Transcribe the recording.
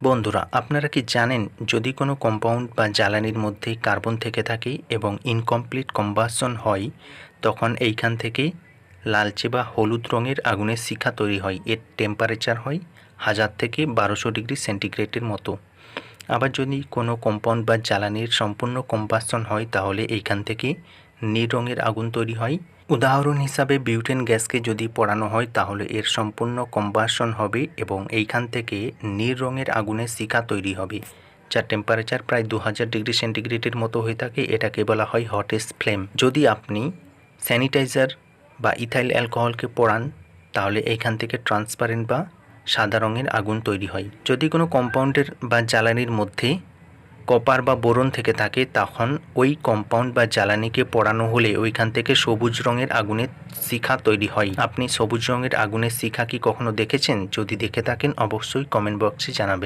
বন্ধুরা, আপনারা কি জানেন যদি কোনো কম্পাউন্ড বা জ্বালানির মধ্যে কার্বন থেকে থাকে এবং ইনকমপ্লিট কম্বাসন হয় তখন এইখান থেকে লালচে বা হলুদ রঙের আগুনের শিখা তৈরি হয়। এর টেম্পারেচার হয় 1000 থেকে 1200 ডিগ্রি সেন্টিগ্রেডের মতো। আবার যদি কোনো কম্পাউন্ড বা জ্বালানির সম্পূর্ণ কম্বাসন হয় তাহলে এইখান থেকে নীল রঙের আগুন তৈরি হয়। উদাহরণ হিসাবে বিউটেন গ্যাসকে যদি পোড়ানো হয় তাহলে এর সম্পূর্ণ কম্বাসন হবে এবং এইখান থেকে নীল রঙের আগুনের শিখা তৈরি হবে, যার টেম্পারেচার প্রায় 2000 ডিগ্রি সেন্টিগ্রেডের মতো হয়ে থাকে। এটাকে বলা হয় হটেস্ট ফ্লেম। যদি আপনি স্যানিটাইজার বা ইথাইল অ্যালকোহলকে পোড়ান তাহলে এইখান থেকে ট্রান্সপারেন্ট বা সাদা রঙের আগুন তৈরি হয়। যদি কোনো কম্পাউন্ডের বা জ্বালানির মধ্যে কপার বা বোরন থেকে থাকে তখন ওই কম্পাউন্ড বা জ্বালানিকে পোড়ানো হলে ওইখান থেকে সবুজ রঙের আগুনের শিখা তৈরি হয়। আপনি সবুজ রঙের আগুনের শিখা কি কখনো দেখেছেন? যদি দেখে থাকেন অবশ্যই কমেন্ট বক্সে জানাবেন।